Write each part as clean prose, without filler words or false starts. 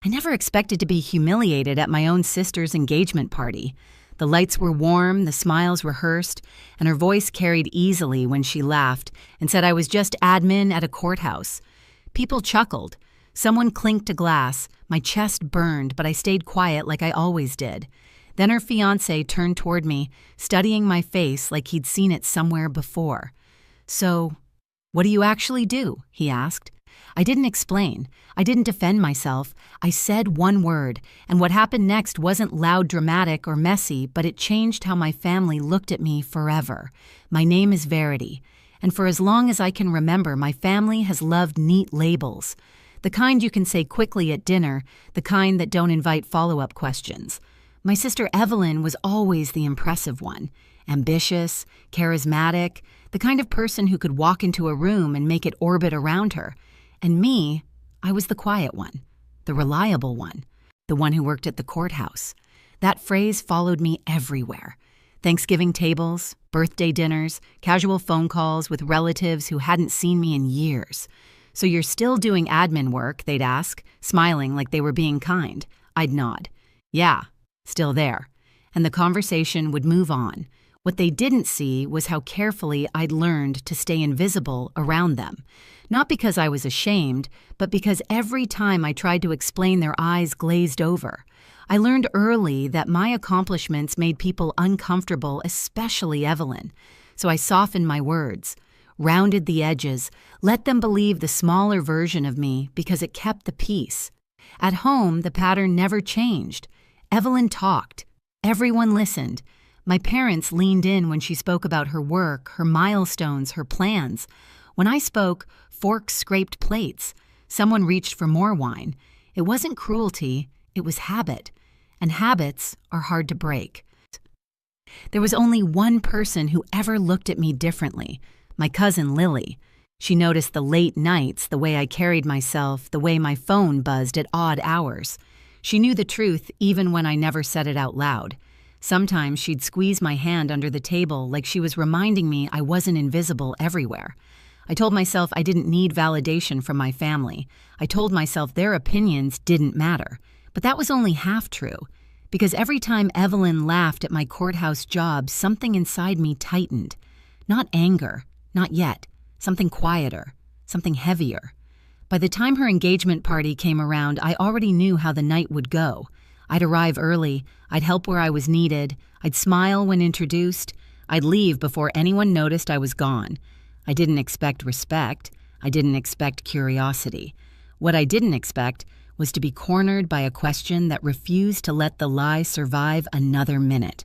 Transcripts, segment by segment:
I never expected to be humiliated at my own sister's engagement party. The lights were warm, the smiles rehearsed, and her voice carried easily when she laughed and said I was just admin at a courthouse. People chuckled. Someone clinked a glass. My chest burned, but I stayed quiet like I always did. Then her fiancé turned toward me, studying my face like he'd seen it somewhere before. "So, what do you actually do?" he asked. I didn't explain. I didn't defend myself. I said one word, and what happened next wasn't loud, dramatic, or messy, but it changed how my family looked at me forever. My name is Verity, and for as long as I can remember, my family has loved neat labels. The kind you can say quickly at dinner, the kind that don't invite follow-up questions. My sister Evelyn was always the impressive one. Ambitious, charismatic, the kind of person who could walk into a room and make it orbit around her. And me, I was the quiet one, the reliable one, the one who worked at the courthouse. That phrase followed me everywhere. Thanksgiving tables, birthday dinners, casual phone calls with relatives who hadn't seen me in years. "So you're still doing admin work?" they'd ask, smiling like they were being kind. I'd nod. "Yeah, still there." And the conversation would move on. What they didn't see was how carefully I'd learned to stay invisible around them. Not because I was ashamed, but because every time I tried to explain, their eyes glazed over. I learned early that my accomplishments made people uncomfortable, especially Evelyn. So I softened my words, rounded the edges, let them believe the smaller version of me because it kept the peace. At home, the pattern never changed. Evelyn talked. Everyone listened. My parents leaned in when she spoke about her work, her milestones, her plans. When I spoke, forks scraped plates. Someone reached for more wine. It wasn't cruelty, it was habit. And habits are hard to break. There was only one person who ever looked at me differently, my cousin Lily. She noticed the late nights, the way I carried myself, the way my phone buzzed at odd hours. She knew the truth even when I never said it out loud. Sometimes she'd squeeze my hand under the table like she was reminding me I wasn't invisible everywhere. I told myself I didn't need validation from my family. I told myself their opinions didn't matter. But that was only half true, because every time Evelyn laughed at my courthouse job, something inside me tightened. Not anger, not yet. Something quieter, something heavier. By the time her engagement party came around, I already knew how the night would go. I'd arrive early, I'd help where I was needed, I'd smile when introduced, I'd leave before anyone noticed I was gone. I didn't expect respect, I didn't expect curiosity. What I didn't expect was to be cornered by a question that refused to let the lie survive another minute.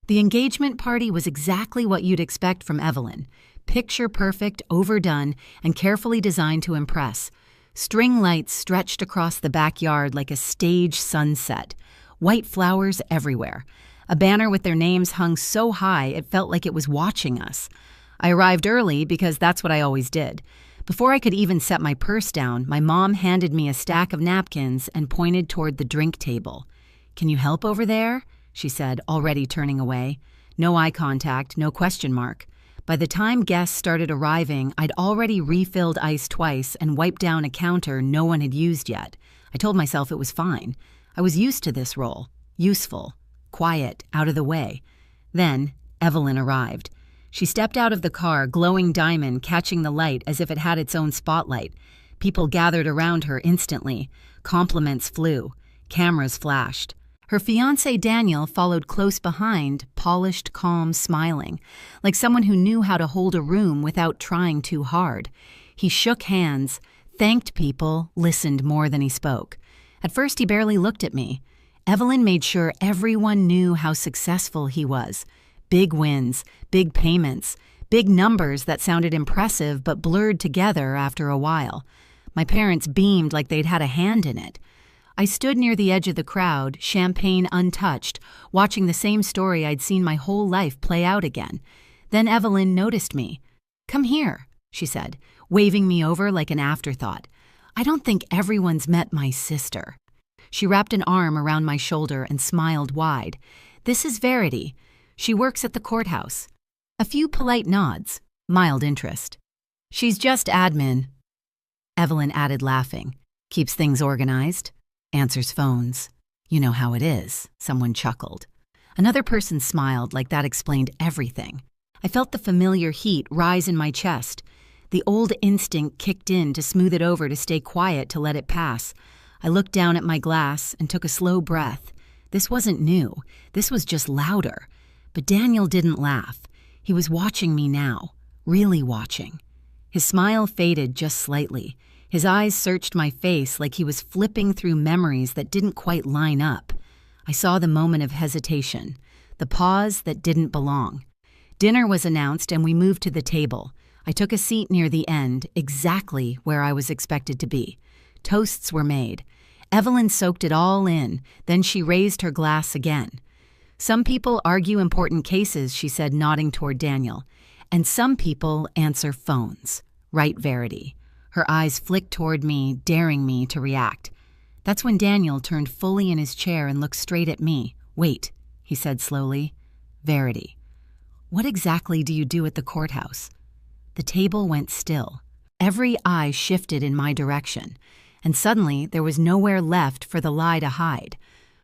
The engagement party was exactly what you'd expect from Evelyn. Picture perfect, overdone, and carefully designed to impress. String lights stretched across the backyard like a stage sunset. White flowers everywhere. A banner with their names hung so high it felt like it was watching us. I arrived early because that's what I always did. Before I could even set my purse down, my mom handed me a stack of napkins and pointed toward the drink table. "Can you help over there?" she said, already turning away. No eye contact, no question mark. By the time guests started arriving, I'd already refilled ice twice and wiped down a counter no one had used yet. I told myself it was fine. I was used to this role. Useful. Quiet. Out of the way. Then, Evelyn arrived. She stepped out of the car, glowing diamond, catching the light as if it had its own spotlight. People gathered around her instantly. Compliments flew. Cameras flashed. Her fiancé Daniel followed close behind, polished, calm, smiling, like someone who knew how to hold a room without trying too hard. He shook hands, thanked people, listened more than he spoke. At first, he barely looked at me. Evelyn made sure everyone knew how successful he was. Big wins, big payments, big numbers that sounded impressive but blurred together after a while. My parents beamed like they'd had a hand in it. I stood near the edge of the crowd, champagne untouched, watching the same story I'd seen my whole life play out again. Then Evelyn noticed me. "Come here," she said, waving me over like an afterthought. "I don't think everyone's met my sister." She wrapped an arm around my shoulder and smiled wide. "This is Verity. She works at the courthouse." A few polite nods, mild interest. "She's just admin," Evelyn added, laughing. "Keeps things organized." Answers phones. You know how it is, someone chuckled. Another person smiled like that explained everything. I felt the familiar heat rise in my chest. The old instinct kicked in to smooth it over to stay quiet to let it pass. I looked down at my glass and took a slow breath. This wasn't new. This was just louder. But Daniel didn't laugh. He was watching me now, really watching. His smile faded just slightly. His eyes searched my face like he was flipping through memories that didn't quite line up. I saw the moment of hesitation, the pause that didn't belong. Dinner was announced and we moved to the table. I took a seat near the end, exactly where I was expected to be. Toasts were made. Evelyn soaked it all in, then she raised her glass again. Some people argue important cases, she said, nodding toward Daniel. And some people answer phones. Right, Verity. Her eyes flicked toward me, daring me to react. That's when Daniel turned fully in his chair and looked straight at me. Wait, he said slowly. Verity. What exactly do you do at the courthouse? The table went still. Every eye shifted in my direction. And suddenly there was nowhere left for the lie to hide.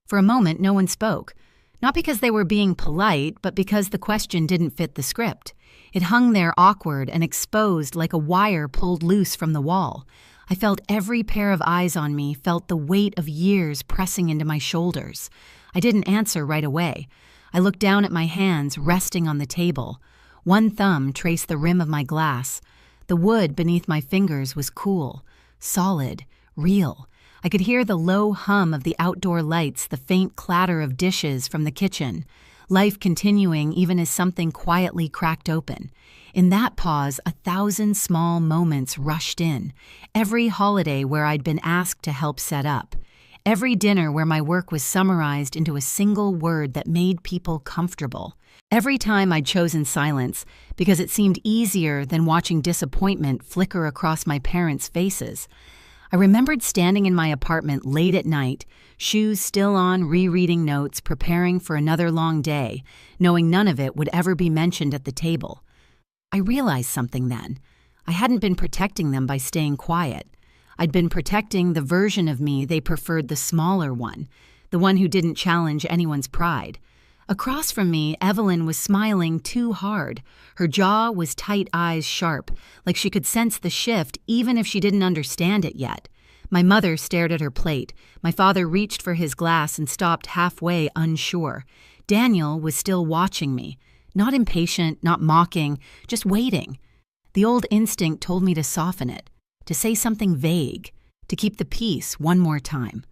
For a moment, no one spoke. Not because they were being polite, but because the question didn't fit the script. It hung there awkward and exposed like a wire pulled loose from the wall. I felt every pair of eyes on me, felt the weight of years pressing into my shoulders. I didn't answer right away. I looked down at my hands resting on the table. One thumb traced the rim of my glass. The wood beneath my fingers was cool, solid, real. I could hear the low hum of the outdoor lights, the faint clatter of dishes from the kitchen. Life continuing even as something quietly cracked open. In that pause, 1,000 small moments rushed in. Every holiday where I'd been asked to help set up. Every dinner where my work was summarized into a single word that made people comfortable. Every time I'd chosen silence because it seemed easier than watching disappointment flicker across my parents' faces. I remembered standing in my apartment late at night, shoes still on, rereading notes, preparing for another long day, knowing none of it would ever be mentioned at the table. I realized something then. I hadn't been protecting them by staying quiet. I'd been protecting the version of me they preferred, the smaller one, the one who didn't challenge anyone's pride. Across from me, Evelyn was smiling too hard. Her jaw was tight, eyes sharp, like she could sense the shift even if she didn't understand it yet. My mother stared at her plate. My father reached for his glass and stopped halfway, unsure. Daniel was still watching me, not impatient, not mocking, just waiting. The old instinct told me to soften it, to say something vague, to keep the peace one more time.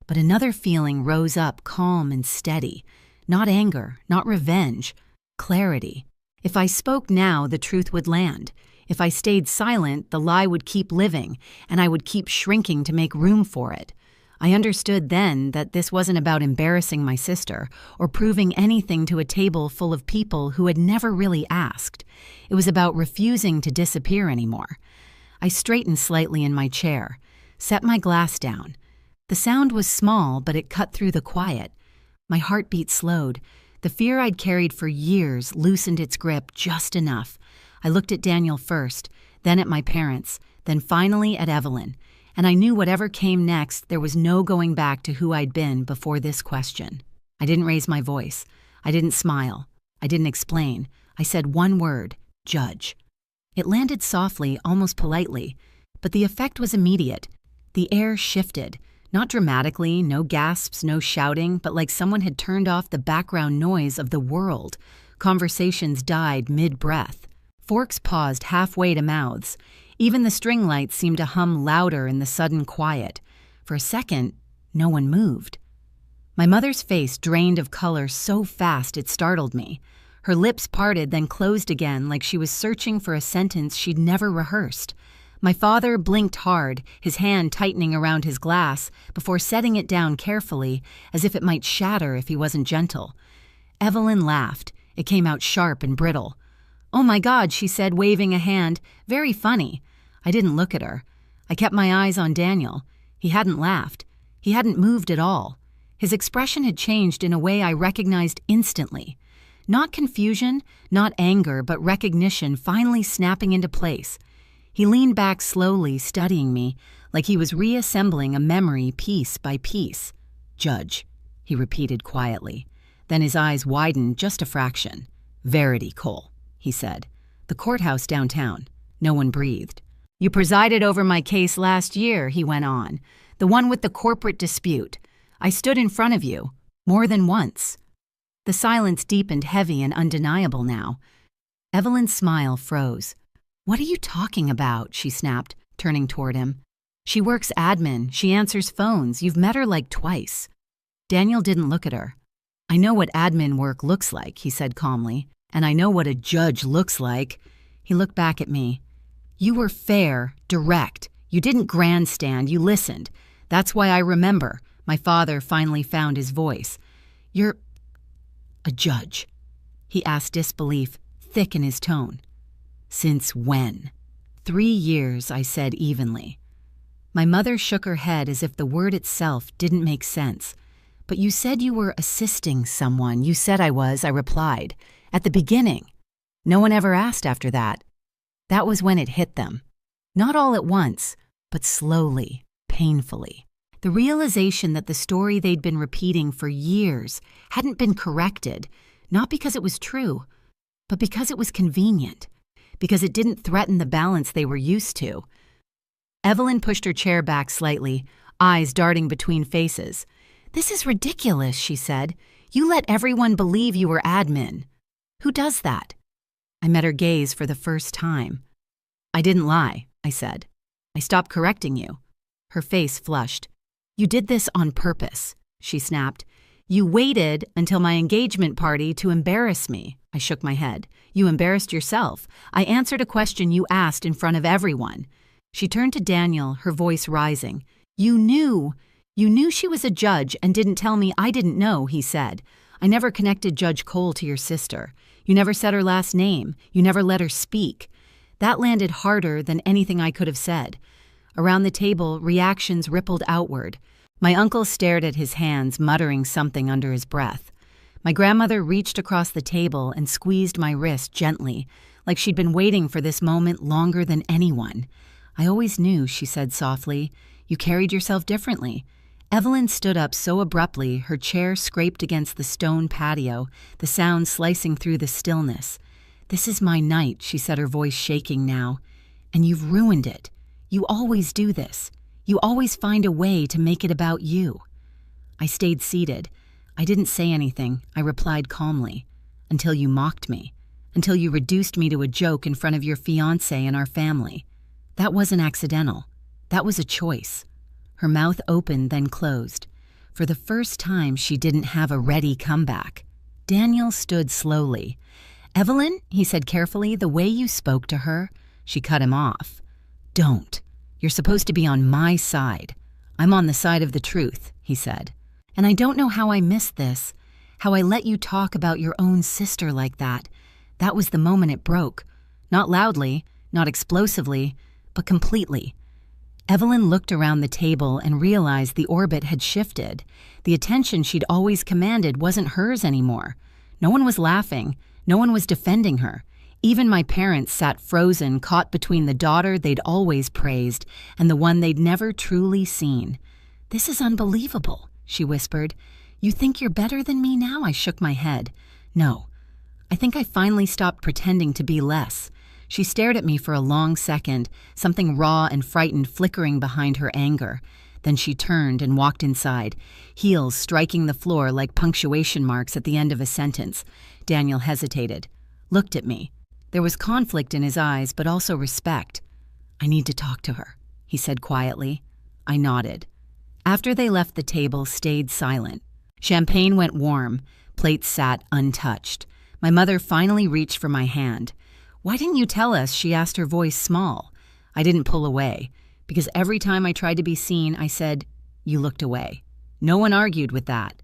But another feeling rose up, calm and steady. Not anger, not revenge, clarity. If I spoke now, the truth would land. If I stayed silent, the lie would keep living, and I would keep shrinking to make room for it. I understood then that this wasn't about embarrassing my sister or proving anything to a table full of people who had never really asked. It was about refusing to disappear anymore. I straightened slightly in my chair, set my glass down. The sound was small, but it cut through the quiet. My heartbeat slowed. The fear I'd carried for years loosened its grip just enough. I looked at Daniel first, then at my parents, then finally at Evelyn. And I knew whatever came next, there was no going back to who I'd been before this question. I didn't raise my voice. I didn't smile. I didn't explain. I said one word, judge. It landed softly, almost politely, but the effect was immediate. The air shifted. Not dramatically, no gasps, no shouting, but like someone had turned off the background noise of the world. Conversations died mid-breath. Forks paused halfway to mouths. Even the string lights seemed to hum louder in the sudden quiet. For a second, no one moved. My mother's face drained of color so fast it startled me. Her lips parted, then closed again like she was searching for a sentence she'd never rehearsed. My father blinked hard, his hand tightening around his glass, before setting it down carefully, as if it might shatter if he wasn't gentle. Evelyn laughed. It came out sharp and brittle. "Oh my God," she said, waving a hand. "Very funny." I didn't look at her. I kept my eyes on Daniel. He hadn't laughed. He hadn't moved at all. His expression had changed in a way I recognized instantly. Not confusion, not anger, but recognition finally snapping into place. He leaned back slowly, studying me, like he was reassembling a memory piece by piece. "Judge," he repeated quietly. Then his eyes widened just a fraction. "Verity, Cole," he said. "The courthouse downtown." No one breathed. "You presided over my case last year," he went on. "The one with the corporate dispute. I stood in front of you, more than once." The silence deepened, heavy and undeniable now. Evelyn's smile froze. "What are you talking about?" she snapped, turning toward him. "She works admin. She answers phones. You've met her like twice." Daniel didn't look at her. "I know what admin work looks like," he said calmly, "and I know what a judge looks like." He looked back at me. "You were fair, direct. You didn't grandstand. You listened. That's why I remember." My father finally found his voice. "You're a judge?" he asked, disbelief thick in his tone. "Since when?" 3 years, I said evenly. My mother shook her head as if the word itself didn't make sense. "But you said you were assisting someone." "You said I was," I replied. "At the beginning." No one ever asked after that. That was when it hit them. Not all at once, but slowly, painfully. The realization that the story they'd been repeating for years hadn't been corrected, not because it was true, but because it was convenient, because it didn't threaten the balance they were used to. Evelyn pushed her chair back slightly, eyes darting between faces. "This is ridiculous," she said. "You let everyone believe you were admin. Who does that?" I met her gaze for the first time. "I didn't lie," I said. "I stopped correcting you." Her face flushed. "You did this on purpose," she snapped. "You waited until my engagement party to embarrass me." I shook my head. "You embarrassed yourself. I answered a question you asked in front of everyone." She turned to Daniel, her voice rising. You knew she was a judge and didn't tell me I didn't know," he said. "I never connected Judge Cole to your sister. You never said her last name. You never let her speak." That landed harder than anything I could have said. Around the table, reactions rippled outward. My uncle stared at his hands, muttering something under his breath. My grandmother reached across the table and squeezed my wrist gently, like she'd been waiting for this moment longer than anyone. "I always knew," she said softly. "You carried yourself differently." Evelyn stood up so abruptly, her chair scraped against the stone patio, the sound slicing through the stillness. "This is my night," she said, her voice shaking now. "And you've ruined it. You always do this. You always find a way to make it about you." I stayed seated. I didn't say anything. I replied calmly. "Until you mocked me. Until you reduced me to a joke in front of your fiancé and our family. That wasn't accidental. That was a choice." Her mouth opened, then closed. For the first time, she didn't have a ready comeback. Daniel stood slowly. "Evelyn," he said carefully, "the way you spoke to her." She cut him off. "Don't. You're supposed to be on my side." "I'm on the side of the truth," he said. "And I don't know how I missed this, how I let you talk about your own sister like that. That was the moment it broke. Not loudly, not explosively, but completely." Evelyn looked around the table and realized the orbit had shifted. The attention she'd always commanded wasn't hers anymore. No one was laughing. No one was defending her. Even my parents sat frozen, caught between the daughter they'd always praised and the one they'd never truly seen. "This is unbelievable," she whispered. "You think you're better than me now?" I shook my head. "No. I think I finally stopped pretending to be less." She stared at me for a long second, something raw and frightened flickering behind her anger. Then she turned and walked inside, heels striking the floor like punctuation marks at the end of a sentence. Daniel hesitated, looked at me. There was conflict in his eyes, but also respect. "I need to talk to her," he said quietly. I nodded. After they left, the table stayed silent. Champagne went warm. Plates sat untouched. My mother finally reached for my hand. "Why didn't you tell us?" she asked, her voice small. I didn't pull away, because every time I tried to be seen, I said, "You looked away." No one argued with that.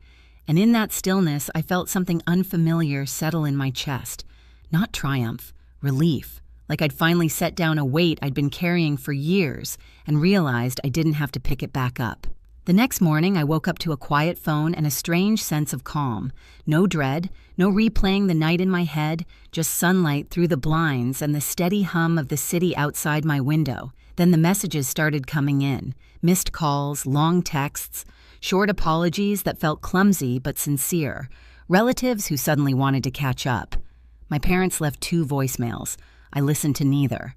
And in that stillness, I felt something unfamiliar settle in my chest. Not triumph, relief, like I'd finally set down a weight I'd been carrying for years and realized I didn't have to pick it back up. The next morning, I woke up to a quiet phone and a strange sense of calm. No dread, no replaying the night in my head, just sunlight through the blinds and the steady hum of the city outside my window. Then the messages started coming in. Missed calls, long texts, short apologies that felt clumsy but sincere. Relatives who suddenly wanted to catch up. My parents left 2 voicemails. I listened to neither.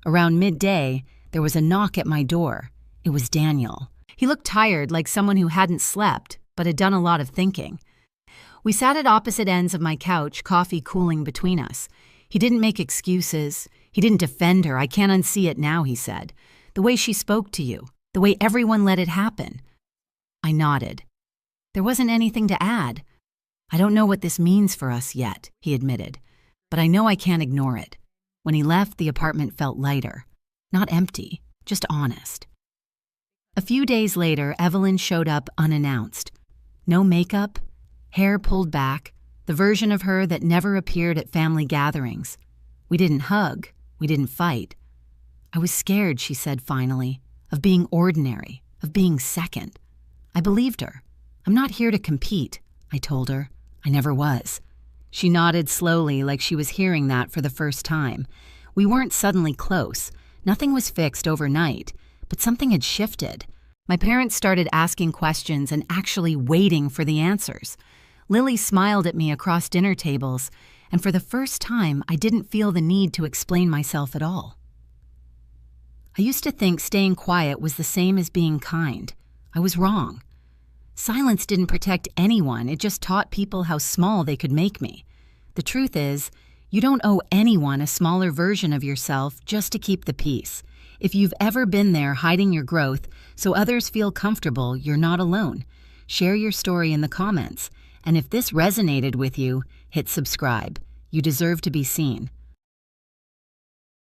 Around midday, there was a knock at my door. It was Daniel. He looked tired, like someone who hadn't slept, but had done a lot of thinking. We sat at opposite ends of my couch, coffee cooling between us. He didn't make excuses. He didn't defend her. "I can't unsee it now," he said. "The way she spoke to you. The way everyone let it happen." I nodded. There wasn't anything to add. "I don't know what this means for us yet," he admitted, "but I know I can't ignore it." When he left, the apartment felt lighter. Not empty, just honest. A few days later, Evelyn showed up unannounced. No makeup, hair pulled back, the version of her that never appeared at family gatherings. We didn't hug, we didn't fight. "I was scared," she said finally, "of being ordinary, of being second." I believed her. "I'm not here to compete," I told her. I never was. She nodded slowly, like she was hearing that for the first time. We weren't suddenly close. Nothing was fixed overnight, but something had shifted. My parents started asking questions and actually waiting for the answers. Lily smiled at me across dinner tables, and for the first time, I didn't feel the need to explain myself at all. I used to think staying quiet was the same as being kind. I was wrong. Silence didn't protect anyone, it just taught people how small they could make me. The truth is, you don't owe anyone a smaller version of yourself just to keep the peace. If you've ever been there hiding your growth so others feel comfortable, you're not alone. Share your story in the comments. And if this resonated with you, hit subscribe. You deserve to be seen.